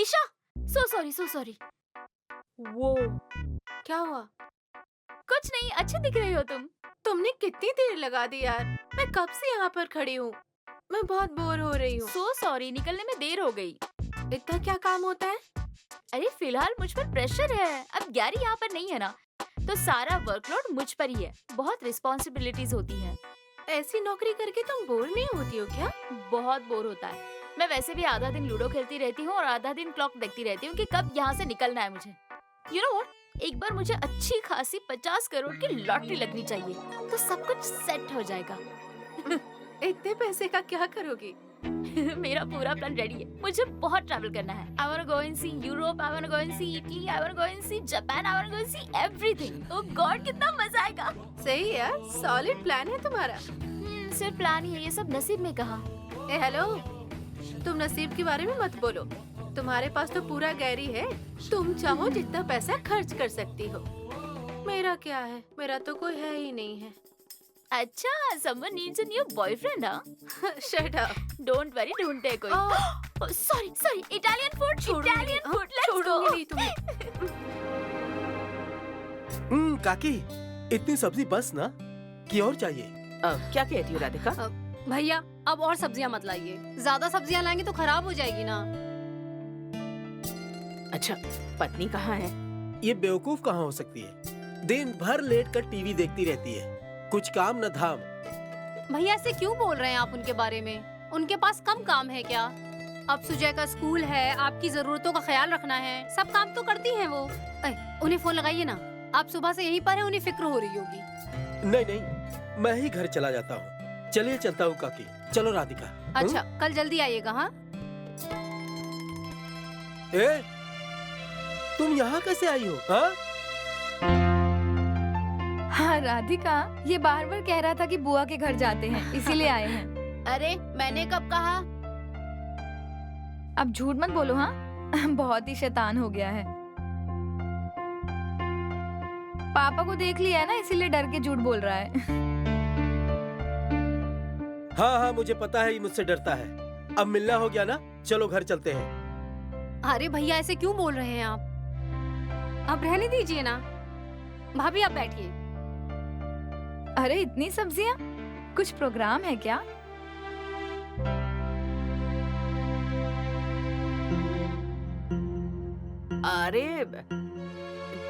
Isha, so sorry. वो क्या हुआ? कुछ नहीं, अच्छी दिख रही हो तुम। तुमने कितनी देर लगा दी यार, मैं कब से यहाँ पर खड़ी हूँ। मैं बहुत बोर हो रही हूँ। सो सॉरी, निकलने में देर हो गई। इतना क्या काम होता है? अरे फिलहाल मुझ पर प्रेशर है, अब गैरी यहाँ पर नहीं है ना, तो सारा वर्कलोड मुझ पर ही है। बहुत रिस्पॉन्सिबिलिटीज होती हैं। ऐसी नौकरी करके तुम बोर नहीं होती हो क्या? बहुत बोर होता है। मैं वैसे भी आधा दिन लूडो खेलती रहती हूँ और आधा दिन क्लॉक देखती रहती हूँ कि कब यहाँ से निकलना है मुझे। यू नो व्हाट, एक बार मुझे अच्छी खासी 50 करोड़ की लॉटरी लगनी चाहिए, तो सब कुछ सेट हो जाएगा। इतने पैसे का क्या करोगी? मेरा पूरा प्लान रेडी है। मुझे बहुत ट्रैवल करना है। I wanna go and see Europe, I wanna go and see Italy, I wanna go and see Japan, I wanna go and see everything. Oh God, कितना मजा आएगा। सही है, सॉलिड प्लान है तुम्हारा। सिर्फ प्लान ही है, ये सब नसीब में कहा। हेलो, तुम नसीब के बारे में मत बोलो। तुम्हारे पास तो पूरा गैरी है, तुम चाहो जितना पैसा खर्च कर सकती हो। मेरा क्या है, मेरा तो कोई है ही नहीं है। अच्छा, someone needs a new boyfriend, हाँ? Shut up. Don't worry, ढूंढते हैं कोई। Sorry, Italian food, Italian food, let's go। छोड़ूंगी नहीं तुम्हें। काकी, इतनी सब्जी बस ना, कि और चाहिए? क्या कहती हो राधिका? भैया अब और सब्जियां मत लाइए, ज्यादा सब्जियां लाएंगे तो खराब हो जाएगी ना। अच्छा, पत्नी कहाँ है? ये बेवकूफ कहाँ हो सकती है? दिन भर लेट कर टीवी देखती रहती है, कुछ काम न धाम। भैया ऐसे क्यों बोल रहे हैं आप उनके बारे में? उनके पास कम काम है क्या? अब सुजय का स्कूल है, आपकी जरूरतों का ख्याल रखना है, सब काम तो करती हैं वो। उन्हें फोन लगाइए ना, आप सुबह से यहीं पर है, उन्हें फिक्र हो रही होगी। नहीं, मैं ही घर चला जाता हूँ। चलिए चलता हूँ काकी। चलो राधिका। अच्छा, कल जल्दी आइएगा। हाँ, ए, तुम यहाँ कैसे आई हो? हाँ? हाँ राधिका, ये बार बार कह रहा था कि बुआ के घर जाते हैं, इसीलिए आए हैं। अरे मैंने कब कहा? अब झूठ मत बोलो। हाँ बहुत ही शैतान हो गया है। पापा को देख लिया है ना, इसीलिए डर के झूठ बोल रहा है। हाँ, मुझे पता है ये मुझसे डरता है। अब मिलना हो गया ना, चलो घर चलते हैं। अरे भैया ऐसे क्यों बोल रहे हैं आप रहने दीजिए ना। भाभी आप बैठिए। अरे इतनी सब्जियां, कुछ प्रोग्राम है क्या? अरे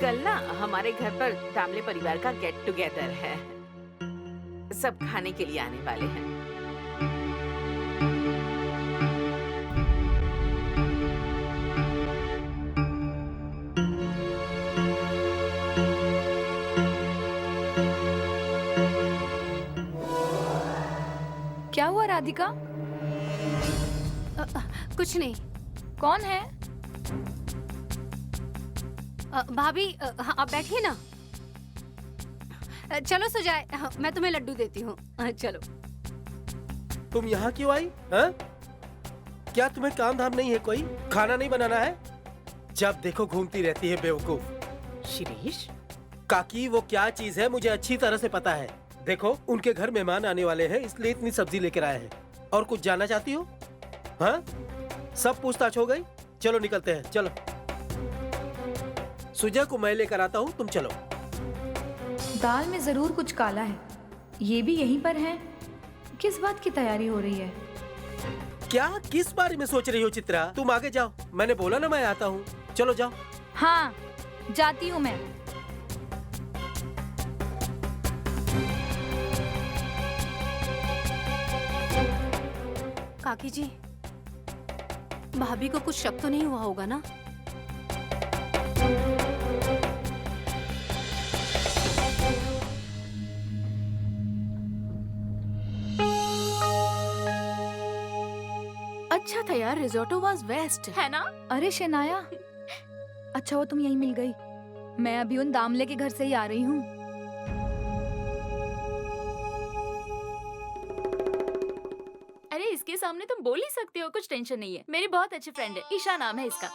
कल ना हमारे घर पर दामले परिवार का गेट टुगेदर है, सब खाने के लिए आने वाले हैं। क्या हुआ राधिका? कुछ नहीं। कौन है? भाभी आप बैठिए ना। चलो सुजय, मैं तुम्हें लड्डू देती हूँ। चलो। तुम यहाँ क्यों आई? हाँ? क्या तुम्हें काम धाम नहीं है? कोई खाना नहीं बनाना है? जब देखो घूमती रहती है बेवकूफ। शिरीष, काकी वो क्या चीज है मुझे अच्छी तरह से पता है। देखो उनके घर मेहमान आने वाले हैं, इसलिए इतनी सब्जी लेकर आए हैं। और कुछ जानना चाहती हो? हाँ, सब पूछताछ हो गई। चलो निकलते हैं, चलो। सुजय को मैं लेकर आता हूँ, तुम चलो। दाल में जरूर कुछ काला है। ये भी यहीं पर है। किस बात की तैयारी हो रही है? क्या किस बारे में सोच रही हो चित्रा? तुम आगे जाओ, मैंने बोला ना मैं आता हूँ। चलो जाओ। हाँ जाती हूँ मैं। काकी जी, भाभी को कुछ शक तो नहीं हुआ होगा ना? अच्छा था यार, रिजोर्टो वाज बेस्ट, है ना? अरे शनाया, अच्छा वो तुम यहीं मिल गई। मैं अभी उन दामले के घर से ही आ रही हूँ। अरे इसके सामने तुम बोल ही सकते हो, कुछ टेंशन नहीं है। मेरी बहुत अच्छी फ्रेंड है, ईशा नाम है इसका।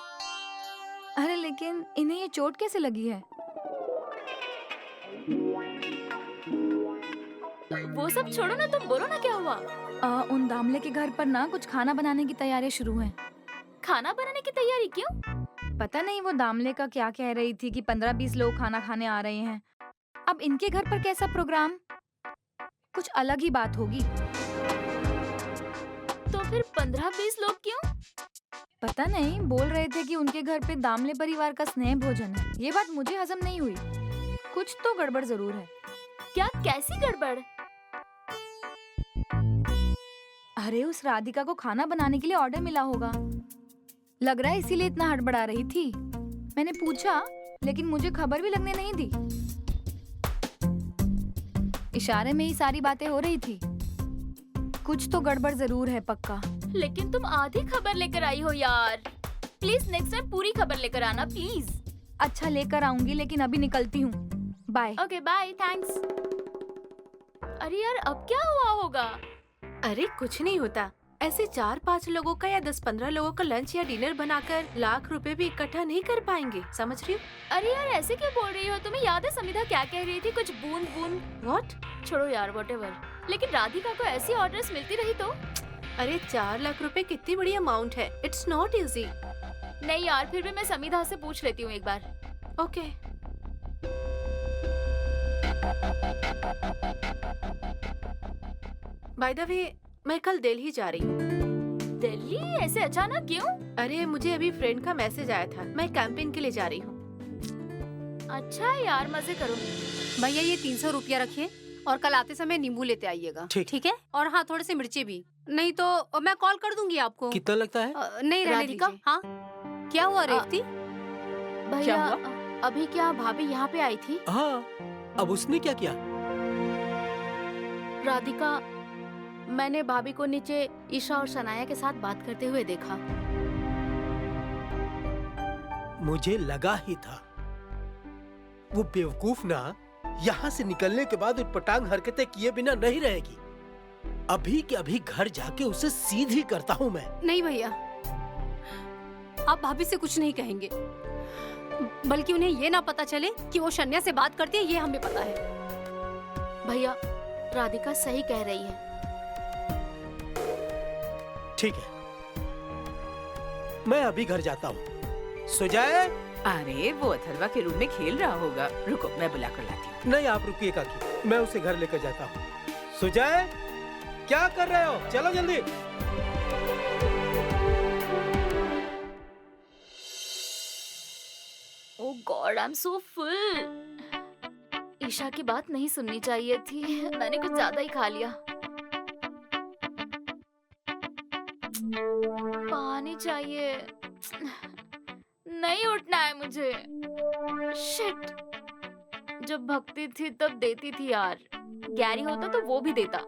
अरे लेकिन इन्हें ये चोट कैसे लगी है? वो सब छोड़ो ना, तुम बोलो ना क्या हुआ? उन दामले के घर पर ना कुछ खाना बनाने की तैयारियां शुरू हैं। खाना बनाने की तैयारी क्यों? पता नहीं वो दामले का क्या कह रही थी कि 15-20 लोग खाना खाने आ रहे हैं। अब इनके घर पर कैसा प्रोग्राम? कुछ अलग ही बात होगी। तो फिर 15-20 लोग क्यों? पता नहीं, बोल रहे थे कि उनके घर पे दामले परिवार का स्नेह भोजन है। ये बात मुझे हजम नहीं हुई। कुछ तो गड़बड़ जरूर है। क्या, कैसी गड़बड़? अरे उस राधिका को खाना बनाने के लिए ऑर्डर मिला होगा। लग रहा है इसीलिए इतना हड़बड़ा रही थी। मैंने पूछा लेकिन मुझे खबर भी लगने नहीं दी। इशारे में ही सारी बातें हो रही थी। कुछ तो गड़बड़ जरूर है पक्का। लेकिन तुम आधी खबर लेकर आई हो यार। प्लीज नेक्स्ट टाइम पूरी खबर लेकर आना प्लीज। अच्छा लेकर आऊंगी, लेकिन अभी निकलती हूँ। बाय। Okay bye, thanks. अरे यार अब क्या हुआ होगा? अरे कुछ नहीं होता। ऐसे 4-5 लोगों का या 10-15 लोगों का लंच या डिनर बनाकर लाख रुपए भी इकट्ठा नहीं कर पाएंगे, समझ रही हो? अरे यार ऐसे क्यों बोल रही हो? तुम्हें याद है समिधा क्या कह रही थी? कुछ बूंद बूंद। व्हाट? छोड़ो यार, व्हाटएवर। लेकिन राधिका को ऐसी ऑर्डर्स मिलती रही तो? अरे 4 लाख रुपए कितनी बड़ी अमाउंट है। It's not easy. नहीं यार, फिर भी मैं समिधा से पूछ लेती हूँ एक बार। ओके। बाय द वे, मैं कल दिल्ली जा रही हूँ। दिल्ली? ऐसे अचानक क्यों? अरे मुझे अभी फ्रेंड का मैसेज आया था। मैं कैंपेन के लिए जा रही हूँ। अच्छा यार, मजे करो। भैया ये 300 रुपया रखिए और कल आते समय नींबू लेते आइएगा। ठीक। ठीक है? और हाँ, थोड़े से मिर्ची भी। नहीं तो मैं कॉल कर दूंगी आपको। कितना लगता है? नहीं, रहने राधिका? दीजिए। हाँ क्या हुआ रेवती? भैया हुआ? अभी क्या भाभी यहाँ पे आई थी? हाँ, अब उसने क्या किया? राधिका, मैंने भाभी को नीचे ईशा और शनाया के साथ बात करते हुए देखा। मुझे लगा ही था। वो बेवकूफ ना यहाँ से निकलने के बाद उटपटांग हरकतें किए बिना नहीं रहेगी। अभी के अभी घर जाके उसे सीधी करता हूँ मैं। नहीं भैया, आप भाभी से कुछ नहीं कहेंगे, बल्कि उन्हें ये ना पता चले कि वो शन्या से बात करती है, ये हमें पता है। भैया राधिका सही कह रही है। ठीक है, मैं अभी घर जाता हूँ। सुजय। अरे वो अथर्वा के रूम में खेल रहा होगा। रुको मैं बुला कर लाती हूँ। नहीं, आप रुकिए काकी, मैं उसे घर लेकर जाता हूँ। सुजय, क्या कर रहे हो? चलो जल्दी। Oh God, I am so full. Isha की बात नहीं सुननी चाहिए थी, मैंने कुछ ज्यादा ही खा लिया। पानी चाहिए। नहीं उठना है मुझे। शिट, जब भक्ति थी तब देती थी यार। गैरी होता तो वो भी देता।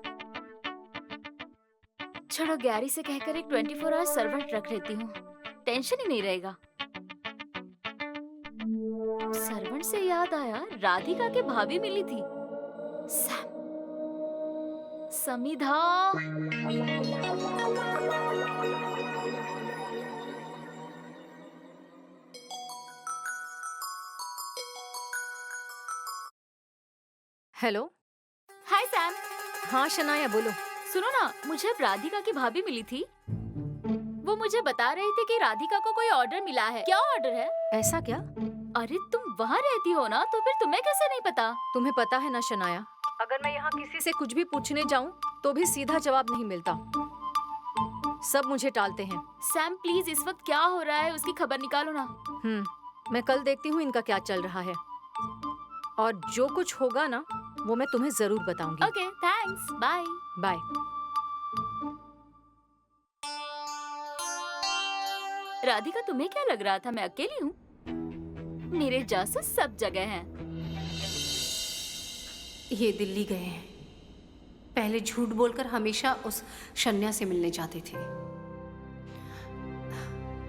छोड़ो, गैरी से कहकर एक 24 आवर सर्वेंट रख लेती हूँ, टेंशन ही नहीं रहेगा। सर्वेंट से याद आया, राधिका के भाभी मिली थी। समिधा। हेलो। हाय सैम। हाँ शनाया, बोलो। सुनो ना, मुझे अब राधिका की भाभी मिली थी। वो मुझे बता रही थी कि राधिका को कोई ऑर्डर मिला है। क्या ऑर्डर है? ऐसा क्या? अरे तुम वहाँ रहती हो ना, तो फिर तुम्हें कैसे नहीं पता? तुम्हें पता है ना शनाया, अगर मैं यहाँ किसी से कुछ भी पूछने जाऊँ तो भी सीधा जवाब नहीं मिलता। सब मुझे टालते हैं। सैम प्लीज, इस वक्त क्या हो रहा है उसकी खबर निकालो ना। मैं कल देखती हूँ इनका क्या चल रहा है, और जो कुछ होगा ना वो मैं तुम्हें जरूर बताऊंगी। Okay, thanks, bye. Bye. Radhika, तुम्हें क्या लग रहा था मैं अकेली हूँ? मेरे जासूस सब जगह हैं। ये दिल्ली गए हैं। पहले झूठ बोलकर हमेशा उस शन्या से मिलने जाते थे,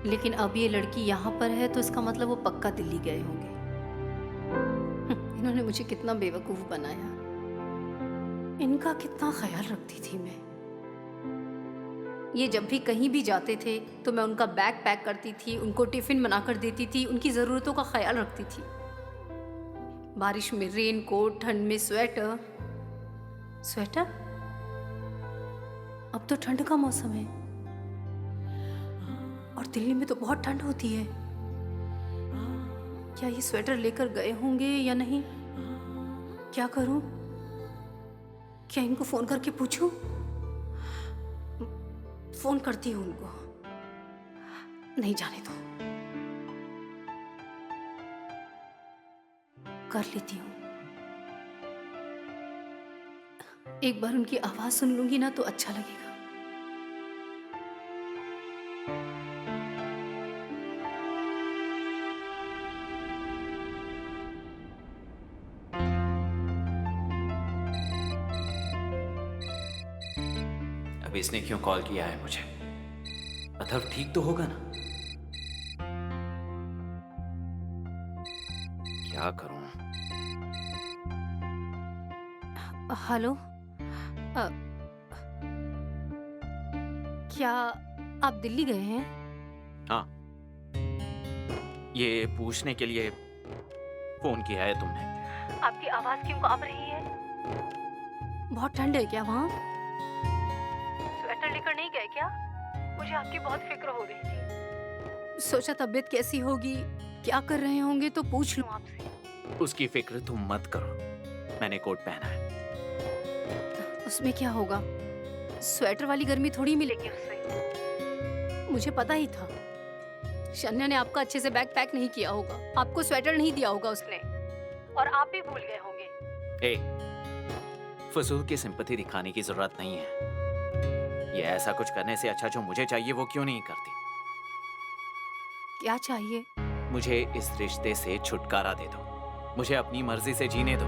लेकिन अब ये लड़की यहाँ पर है तो इसका मतलब वो पक्का दिल्ली गए होंगे। इन्होंने मुझे कितना बेवकूफ बनाया। इनका कितना ख्याल रखती थी मैं। ये जब भी कहीं भी जाते थे तो मैं उनका बैग पैक करती थी, उनको टिफिन बना कर देती थी, उनकी ज़रूरतों का ख्याल रखती थी। बारिश में रेन कोट, ठंड में स्वेटर। स्वेटर? अब तो ठंड का मौसम है और और दिल्ली में तो बहुत ठंड होती है। क्या ये स्वेटर लेकर गए होंगे या नहीं? क्या करूं? क्या इनको फोन करके पूछूं? फोन करती हूँ उनको। नहीं, जाने दो, कर लेती हूँ। एक बार उनकी आवाज सुन लूंगी ना तो अच्छा लगेगा। अब इसने क्यों कॉल किया है मुझे? अथर्व ठीक तो होगा ना? क्या करूं? हेलो, क्या आप दिल्ली गए हैं? हाँ, ये पूछने के लिए फोन किया है तुमने? आपकी आवाज क्यों कांप रही है? बहुत ठंड है क्या वहाँ? स्वेटर लेकर नहीं गए क्या? मुझे आपकी बहुत फिक्र हो रही थी। सोचा तबीयत कैसी होगी, क्या कर रहे होंगे तो पूछ लूं आपसे। उसकी फिक्र तुम मत करो, मैंने कोट पहना है। उसमें क्या होगा? स्वेटर वाली गर्मी थोड़ी मिलेगी उससे। मुझे पता ही था। शन्या ने आपका अच्छे से बैग पैक नहीं किया होगा, आपको स्वेटर नहीं दिया होगा उसने, और आप भी भूल गए होंगे। फजूल की सिंपैथी दिखाने की जरूरत नहीं है। ये ऐसा कुछ करने से अच्छा जो मुझे चाहिए वो क्यों नहीं करती? क्या चाहिए? मुझे इस रिश्ते से छुटकारा दे दो, मुझे अपनी मर्जी से जीने दो।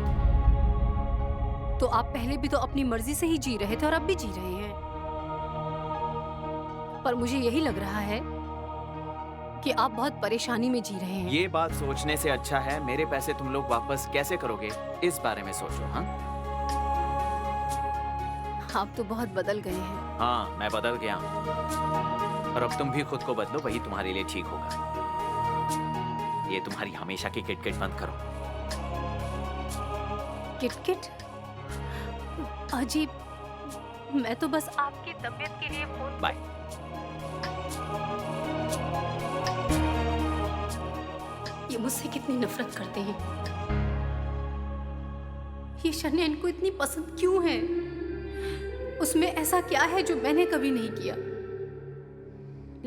तो आप पहले भी तो अपनी मर्जी से ही जी रहे थे और अब भी जी रहे हैं। पर मुझे यही लग रहा है कि आप बहुत परेशानी में जी रहे हैं। ये बात सोचने से अच्छा है मेरे पैसे तुम लोग वापस कैसे करोगे, इस बारे में सोचो। हाँ, आप तो बहुत बदल गए हैं। हाँ, मैं बदल गया हूँ और अब तुम भी खुद को बदलो, वही तुम्हारे लिए ठीक होगा। ये तुम्हारी हमेशा की किटकिट बंद करो। किटकिट? अजीब, मैं तो बस आपकी तबीयत के लिए फोन। बाय। ये मुझसे कितनी नफरत करते हैं। ये शन्या इनको इतनी पसंद क्यों है? उसमें ऐसा क्या है जो मैंने कभी नहीं किया?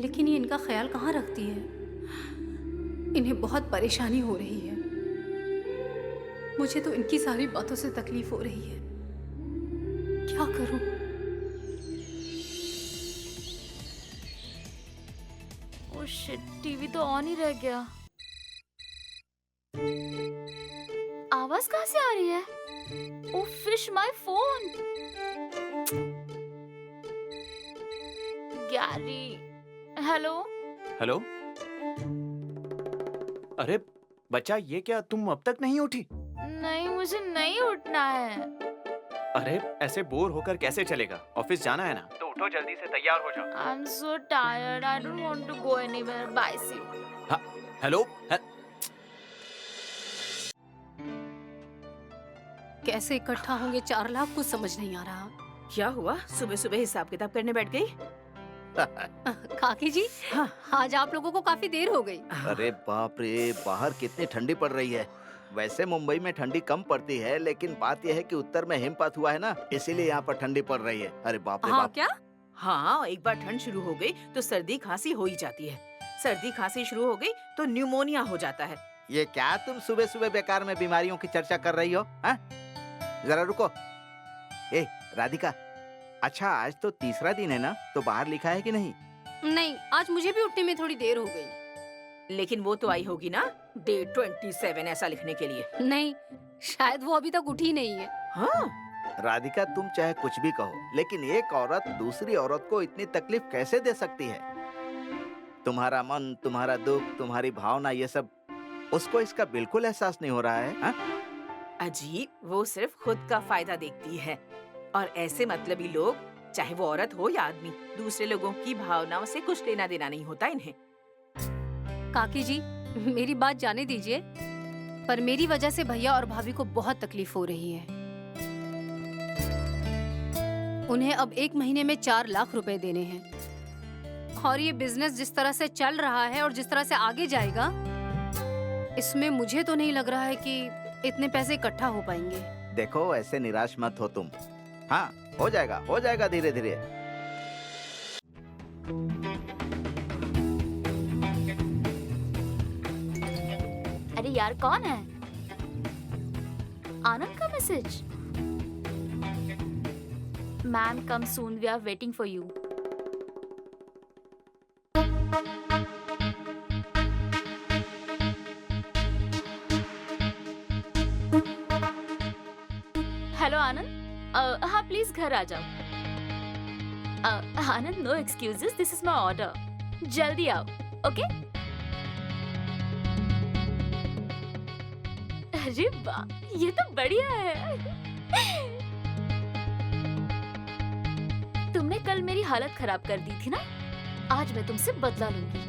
लेकिन ये इनका ख्याल कहाँ रखती है? इन्हें बहुत परेशानी हो रही है। मुझे तो इनकी सारी बातों से तकलीफ हो रही है। क्या करूं? ओह शिट, टीवी तो ऑन ही रह गया। आवाज कहाँ से आ रही है? Oh fish, my phone. Gary, hello. Hello. अरे बच्चा, ये क्या तुम अब तक नहीं उठी? नहीं, मुझे नहीं उठना है। अरे ऐसे बोर होकर कैसे चलेगा? ऑफिस जाना है ना, तो उठो जल्दी से, तैयार हो जाओ। I am so tired, I don't want to go anywhere. Bye, see you. Hello. कैसे इकट्ठा होंगे 4 लाख, कुछ समझ नहीं आ रहा। क्या हुआ? सुबह सुबह हिसाब किताब करने बैठ गई? काकी जी, हाँ। आज आप लोगों को काफी देर हो गई। अरे बाप रे, बाहर कितनी ठंडी पड़ रही है। वैसे मुंबई में ठंडी कम पड़ती है, लेकिन बात यह है कि उत्तर में हिमपात हुआ है ना, इसीलिए यहाँ पर ठंडी पड़ रही है। अरे बाप रे हाँ, बाप। क्या? हाँ, एक बार ठंड शुरू हो गई तो सर्दी खांसी हो ही जाती है। सर्दी खांसी शुरू हो गई तो न्यूमोनिया हो जाता है। ये क्या तुम सुबह सुबह बेकार में बीमारियों की चर्चा कर रही हो? हाँ? जरा रुको। ए राधिका, अच्छा आज तो तीसरा दिन है ना, तो बाहर लिखा है कि नहीं? नहीं, आज मुझे भी उठने में थोड़ी देर हो गई। लेकिन वो तो आई होगी ना, डे 27 ऐसा लिखने के लिए। नहीं, शायद वो अभी तक उठी नहीं है। हाँ, राधिका, तुम चाहे कुछ भी कहो, लेकिन एक औरत दूसरी औरत को इतनी तकलीफ कैसे दे सकती है? तुम्हारा मन, तुम्हारा दुख, तुम्हारी भावना, ये सब उसको इसका बिल्कुल एहसास नहीं हो रहा है। हाँ? अजीब, वो सिर्फ खुद का फायदा देखती है। और ऐसे मतलबी लोग, चाहे वो औरत हो या आदमी, दूसरे लोगों की भावनाओं से कुछ लेना देना नहीं होता इन्हें। काकी जी, मेरी बात जाने दीजिए, पर मेरी वजह से भैया और भाभी को बहुत तकलीफ हो रही है। उन्हें अब 1 महीने में 4 लाख रुपए देने हैं। और ये बिजनेस जिस तरह से चल रहा है और जिस तरह से आगे जाएगा, इसमें मुझे तो नहीं लग रहा है कि इतने पैसे इकट्ठा हो पाएंगे। देखो, ऐसे निराश मत हो तुम। हाँ, हो जाएगा धीरे धीरे। अरे यार, कौन है? आनंद का message. Ma'am come soon, we are waiting for you. Hello Anand, हाँ प्लीज घर आ जाओ। Anand, no excuses, this is my order. जल्दी आओ, ओके? अरे वाह, ये तो बढ़िया है। तुमने कल मेरी हालत खराब कर दी थी ना, आज मैं तुमसे बदला लूंगी।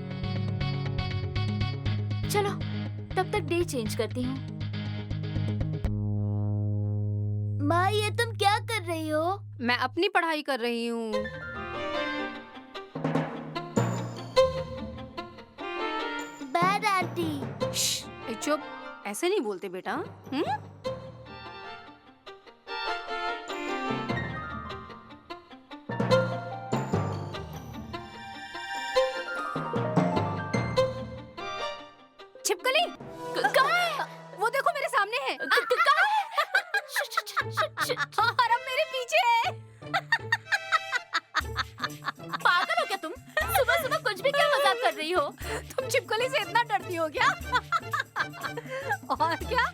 चलो, तब तक डे चेंज करती हूँ। माँ, ये तुम क्या कर रही हो? मैं अपनी पढ़ाई कर रही हूँ। Bad aunty. चुप, ऐसे नहीं बोलते बेटा। हम्म? छिपकली, कहाँ है? वो देखो मेरे सामने है। कहाँ है? और अब मेरे पीछे है। पागल हो क्या तुम? सुबह सुबह कुछ भी क्या मजाक कर रही हो? तुम छिपकली से इतना डरती हो क्या? और क्या,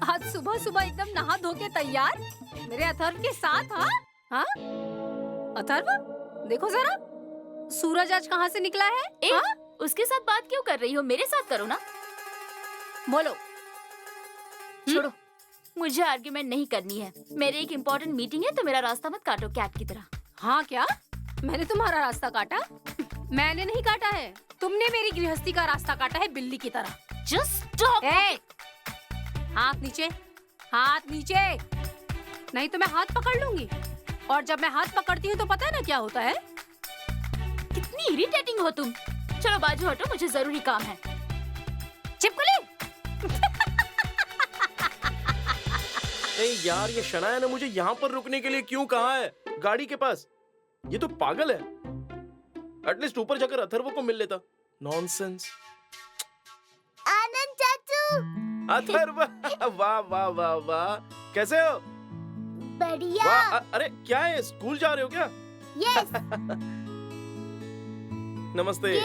आज सुबह सुबह एकदम नहा धो के तैयार मेरे अथर्व के साथ? हाँ हाँ, अथर्व देखो जरा, सूरज आज कहाँ से निकला है? हाँ? उसके साथ बात क्यों कर रही हो? मेरे साथ करो ना। बोलो। छोड़ो, मुझे आर्ग्यूमेंट नहीं करनी है। मेरी एक इम्पोर्टेंट मीटिंग है, तो मेरा रास्ता मत काटो कैट की तरह। हाँ क्या, मैंने तुम्हारा रास्ता काटा? मैंने नहीं काटा है, तुमने मेरी गृहस्थी का रास्ता काटा है बिल्ली की तरह। Just stop. हाथ नीचे, हाथ नीचे, नहीं तो मैं हाथ पकड़ लूंगी। और जब मैं हाथ पकड़ती हूँ तो पता है ना क्या होता है? कितनी इरिटेटिंग हो तुम। चलो बाजू हटो, मुझे जरूरी काम है। छिपकली। नहीं यार, ये शनाया ने मुझे यहाँ पर रुकने के लिए क्यों कहा है गाड़ी के पास? ये तो पागल है। एटलीस्ट ऊपर जाकर अथर्व को मिल लेता। नॉनसेंस। आनंद चाचू। अथर्व, वाह वाह वाह वाह, कैसे हो? बढ़िया। वाह, अरे क्या है, स्कूल जा रहे हो क्या? यस। नमस्ते।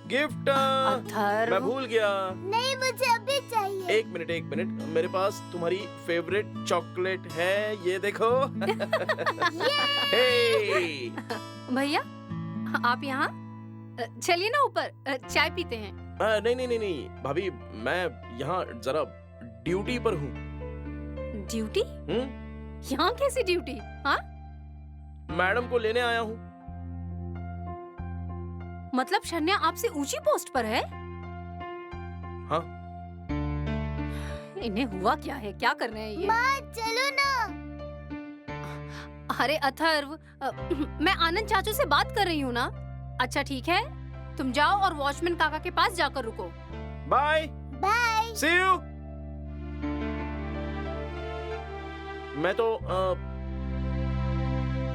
गिफ्ट अथर्व, मैं भूल गया। नहीं, मुझे अभी चाहिए। एक मिनट, मेरे पास तुम्हारी फेवरेट चॉकलेट है, ये देखो। हे। भैया आप यहाँ, चलिए ना ऊपर, चाय पीते हैं। नहीं भाभी, मैं यहाँ जरा ड्यूटी पर हूँ। ड्यूटी? यहाँ कैसी ड्यूटी? हाँ, मैडम को लेने आया हूँ। मतलब शन्या आपसे ऊंची पोस्ट पर है? हाँ। इन्हें हुआ क्या है, क्या कर रहे हैं ये? चलो ना। अरे अथर्व, मैं आनंद चाचू से बात कर रही हूँ ना। अच्छा ठीक है, तुम जाओ और वॉचमैन काका के पास जाकर रुको। Bye bye. See you. मैं तो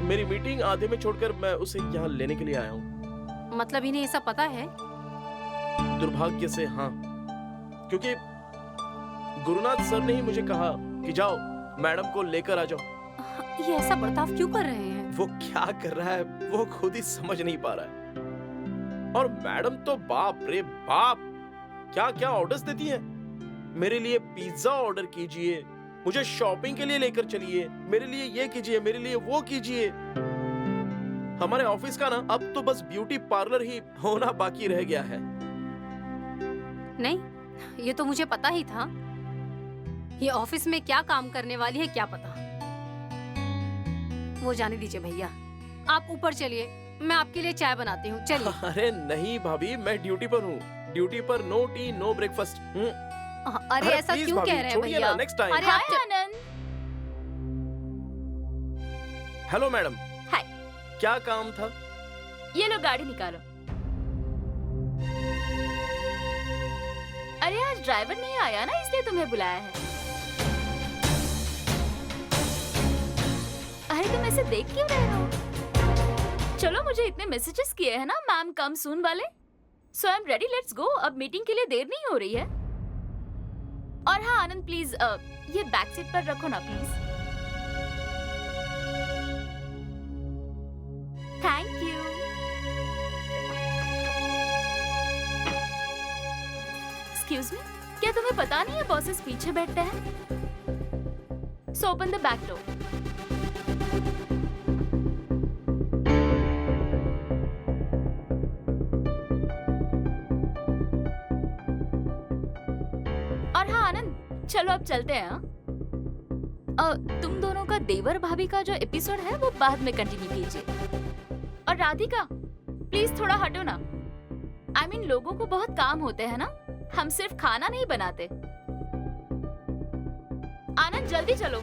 मेरी मीटिंग आधे में छोड़कर मैं उसे यहाँ लेने के लिए आया हूँ। मतलब इन्हें ये सब पता है? दुर्भाग्य से हाँ, क्योंकि गुरुनाथ सर ने ही मुझे कहा कि जाओ मैडम को लेकर आ जाओ। ये ऐसा बर्ताव क्यों कर रहे हैं? वो क्या कर रहा है वो खुद ही समझ नहीं पा रहा है। और मैडम तो बाप रे बाप, क्या क्या ऑर्डर्स देती हैं। मेरे लिए पिज्जा ऑर्डर कीजिए, मुझे शॉपिंग के लिए लेकर चलिए, मेरे लिए ये कीजिए, मेरे लिए वो कीजिए। हमारे ऑफिस का ना अब तो बस ब्यूटी पार्लर ही होना बाकी रह गया है। नहीं, ये तो मुझे पता ही था। ये ऑफिस में क्या काम करने वाली है क्या पता। वो जाने दीजिए भैया, आप ऊपर चलिए, मैं आपके लिए चाय बनाती हूँ। चलिए। अरे नहीं भाभी, मैं ड्यूटी पर हूँ। ड्यूटी पर नो टी नो ब्रेकफास्ट। अरे ऐसा प्लीज क्यों भाभी, कह रहे हैं छोड़िए भैया? ना, नेक्स्ट टाइम। अरे आप हाय आनंद। Hello madam. हाय। क्या काम था? ये लो गाड़ी निकालो। अरे आज ड्राइवर नहीं आया ना, इसलिए तुम्हें बुलाया है। अरे तुम ऐसे देख क्यों रहे हो? चलो, मुझे इतने मैसेजेस किए हैं ना मैम कम सून वाले। So I am ready, let's go. अब मीटिंग के लिए देर नहीं हो रही है। और हाँ आनंद प्लीज ये बैक सीट पर रखो ना please. Thank you. Excuse me, क्या तुम्हें पता नहीं है बॉसेस पीछे बैठते हैं? So open the back door. और हाँ आनंद, चलो अब चलते हैं। हाँ? तुम दोनों का देवर भाभी का जो एपिसोड है वो बाद में कंटिन्यू कीजिए। और राधिका प्लीज थोड़ा हटो ना। I mean, लोगों को बहुत काम होते हैं ना, हम सिर्फ खाना नहीं बनाते। आनंद जल्दी चलो।